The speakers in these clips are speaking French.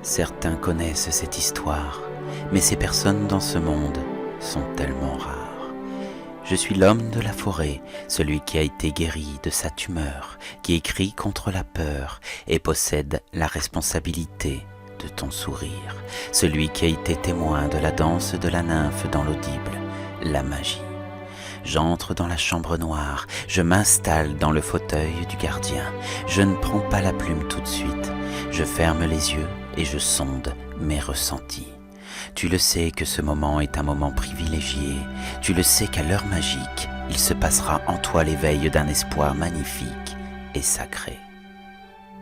Certains connaissent cette histoire, mais ces personnes dans ce monde sont tellement rares. Je suis l'homme de la forêt, celui qui a été guéri de sa tumeur, qui écrit contre la peur et possède la responsabilité de ton sourire, celui qui a été témoin de la danse de la nymphe dans l'audible, la magie. J'entre dans la chambre noire, je m'installe dans le fauteuil du gardien, je ne prends pas la plume tout de suite, je ferme les yeux et je sonde mes ressentis. Tu le sais que ce moment est un moment privilégié, tu le sais qu'à l'heure magique, il se passera en toi l'éveil d'un espoir magnifique et sacré.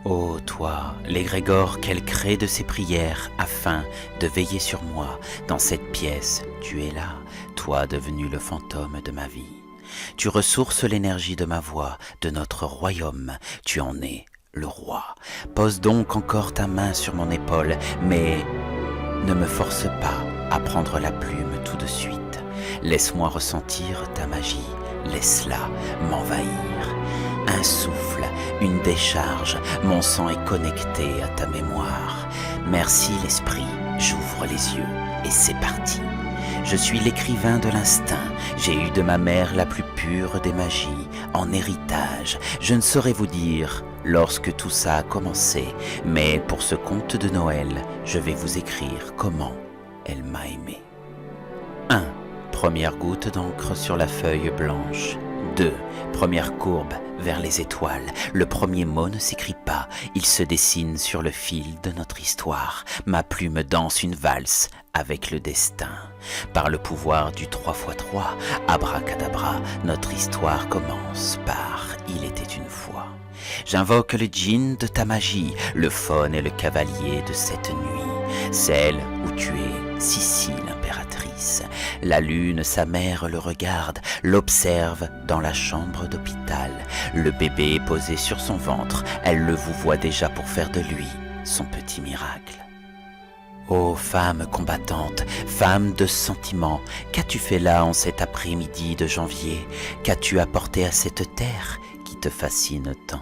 Ô toi, l'égrégore qu'elle crée de ses prières afin de veiller sur moi dans cette pièce, tu es là, toi devenu le fantôme de ma vie. Tu ressources l'énergie de ma voix, de notre royaume, tu en es le roi. Pose donc encore ta main sur mon épaule, mais ne me force pas à prendre la plume tout de suite. Laisse-moi ressentir ta magie, laisse-la m'envahir. Un souffle, une décharge, mon sang est connecté à ta mémoire. Merci l'esprit, j'ouvre les yeux et c'est parti. Je suis l'écrivain de l'instinct, j'ai eu de ma mère la plus pure des magies, en héritage. Je ne saurais vous dire lorsque tout ça a commencé, mais pour ce conte de Noël, je vais vous écrire comment elle m'a aimé. 1. Première goutte d'encre sur la feuille blanche. 2. Première courbe vers les étoiles. Le premier mot ne s'écrit pas, il se dessine sur le fil de notre histoire. Ma plume danse une valse avec le destin. Par le pouvoir du 3x3, abracadabra, notre histoire commence par « Il était une fois ». J'invoque le djinn de ta magie, le faune et le cavalier de cette nuit, celle où tu es, Sissi l'impératrice. La lune, sa mère, le regarde, l'observe dans la chambre d'hôpital. Le bébé est posé sur son ventre, elle le vous voit déjà pour faire de lui son petit miracle. Ô femme combattante, femme de sentiment, qu'as-tu fait là en cet après-midi de janvier? Qu'as-tu apporté à cette terre qui te fascine tant?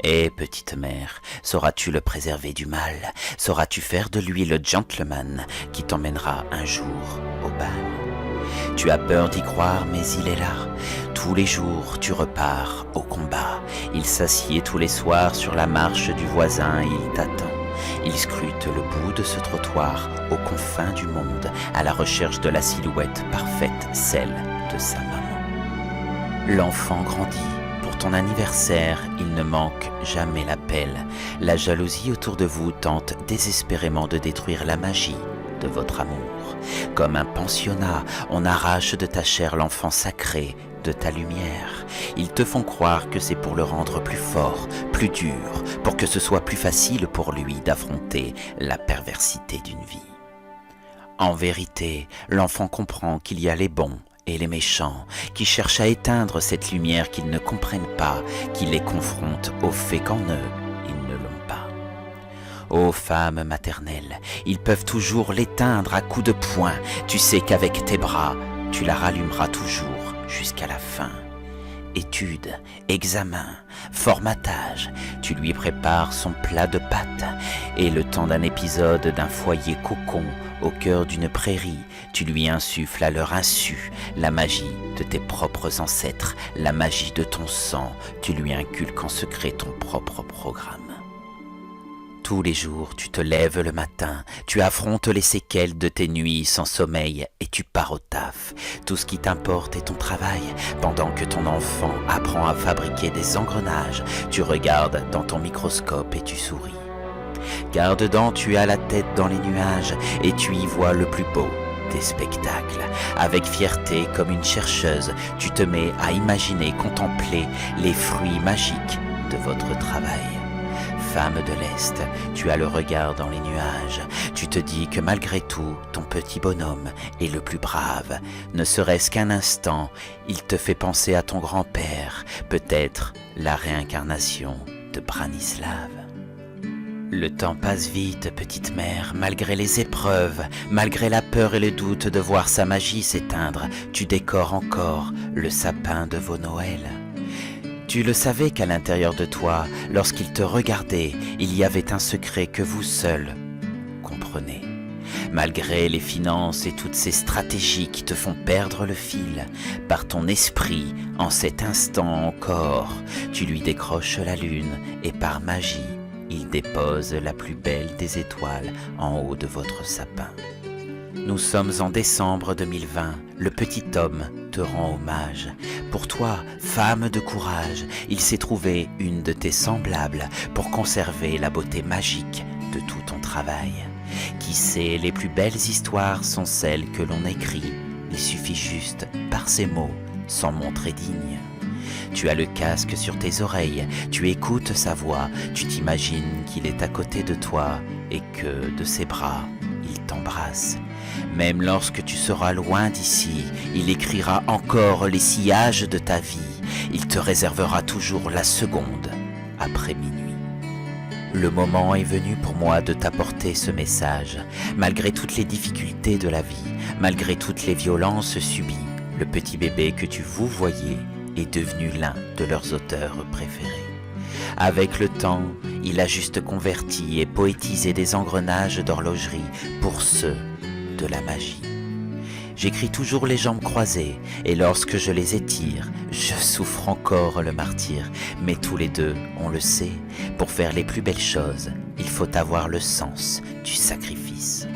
Et petite mère, sauras-tu le préserver du mal? Sauras-tu faire de lui le gentleman qui t'emmènera un jour au bal? Tu as peur d'y croire, mais il est là. Tous les jours, tu repars au combat. Il s'assied tous les soirs sur la marche du voisin et il t'attend. Il scrute le bout de ce trottoir aux confins du monde, à la recherche de la silhouette parfaite, celle de sa maman. L'enfant grandit. Pour ton anniversaire, il ne manque jamais l'appel. La jalousie autour de vous tente désespérément de détruire la magie de votre amour. Comme un pensionnat, on arrache de ta chair l'enfant sacré de ta lumière. Ils te font croire que c'est pour le rendre plus fort, plus dur, pour que ce soit plus facile pour lui d'affronter la perversité d'une vie. En vérité, l'enfant comprend qu'il y a les bons et les méchants, qui cherchent à éteindre cette lumière qu'ils ne comprennent pas, qui les confronte au fait qu'en eux, ils ne l'ont pas. Ô femme maternelle, ils peuvent toujours l'éteindre à coups de poing, tu sais qu'avec tes bras, tu la rallumeras toujours jusqu'à la fin. Étude, examen, formatage, tu lui prépares son plat de pâtes et le temps d'un épisode d'un foyer cocon au cœur d'une prairie, tu lui insuffles à leur insu la magie de tes propres ancêtres, la magie de ton sang, tu lui inculques en secret ton propre programme. Tous les jours, tu te lèves le matin, tu affrontes les séquelles de tes nuits sans sommeil et tu pars au taf. Tout ce qui t'importe est ton travail, pendant que ton enfant apprend à fabriquer des engrenages. Tu regardes dans ton microscope et tu souris. Car dedans, tu as la tête dans les nuages et tu y vois le plus beau des spectacles. Avec fierté, comme une chercheuse, tu te mets à imaginer, contempler les fruits magiques de votre travail. Femme de l'Est, tu as le regard dans les nuages, tu te dis que malgré tout, ton petit bonhomme est le plus brave. Ne serait-ce qu'un instant, il te fait penser à ton grand-père, peut-être la réincarnation de Branislav. Le temps passe vite, petite mère, malgré les épreuves, malgré la peur et le doute de voir sa magie s'éteindre, tu décores encore le sapin de vos Noëls. Tu le savais qu'à l'intérieur de toi, lorsqu'il te regardait, il y avait un secret que vous seuls votre nez. Malgré les finances et toutes ces stratégies qui te font perdre le fil, par ton esprit, en cet instant encore, tu lui décroches la lune et par magie, il dépose la plus belle des étoiles en haut de votre sapin. Nous sommes en décembre 2020, le petit homme te rend hommage. Pour toi, femme de courage, il s'est trouvé une de tes semblables pour conserver la beauté magique de tout ton travail. Qui sait, les plus belles histoires sont celles que l'on écrit. Il suffit juste, par ces mots, s'en montrer digne. Tu as le casque sur tes oreilles, tu écoutes sa voix, tu t'imagines qu'il est à côté de toi et que, de ses bras, il t'embrasse. Même lorsque tu seras loin d'ici, il écrira encore les sillages de ta vie. Il te réservera toujours la seconde après minuit. Le moment est venu pour moi de t'apporter ce message. Malgré toutes les difficultés de la vie, malgré toutes les violences subies, le petit bébé que tu vous voyez est devenu l'un de leurs auteurs préférés. Avec le temps, il a juste converti et poétisé des engrenages d'horlogerie pour ceux de la magie. J'écris toujours les jambes croisées et lorsque je les étire, je souffre encore le martyre. Mais tous les deux, on le sait, pour faire les plus belles choses, il faut avoir le sens du sacrifice.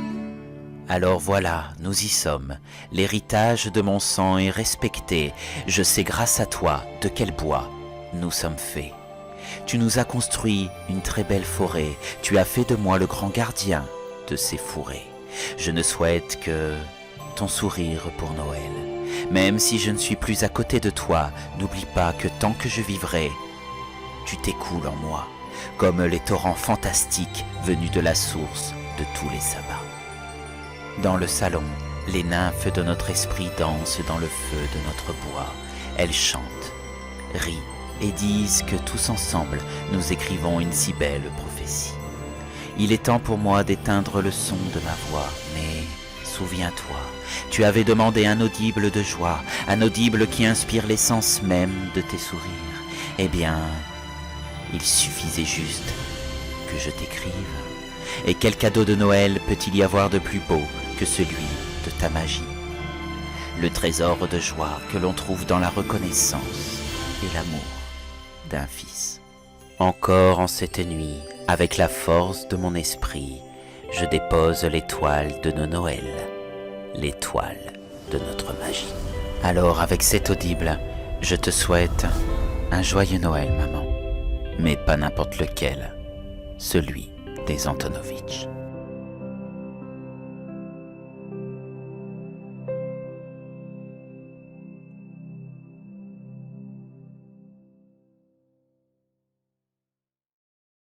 Alors voilà, nous y sommes. L'héritage de mon sang est respecté. Je sais grâce à toi de quel bois nous sommes faits. Tu nous as construit une très belle forêt. Tu as fait de moi le grand gardien de ces fourrés. Je ne souhaite que ton sourire pour Noël. Même si je ne suis plus à côté de toi, n'oublie pas que tant que je vivrai, tu t'écoules en moi, comme les torrents fantastiques venus de la source de tous les sabbats. Dans le salon, les nymphes de notre esprit dansent dans le feu de notre bois. Elles chantent, rient et disent que tous ensemble, nous écrivons une si belle prophétie. Il est temps pour moi d'éteindre le son de ma voix, mais souviens-toi, tu avais demandé un audible de joie, un audible qui inspire l'essence même de tes sourires. Eh bien, il suffisait juste que je t'écrive. Et quel cadeau de Noël peut-il y avoir de plus beau que celui de ta magie? Le trésor de joie que l'on trouve dans la reconnaissance et l'amour d'un fils. Encore en cette nuit, avec la force de mon esprit, je dépose l'étoile de nos Noëls, l'étoile de notre magie. Alors avec cet audible, je te souhaite un joyeux Noël, maman, mais pas n'importe lequel, celui des Antonovitch.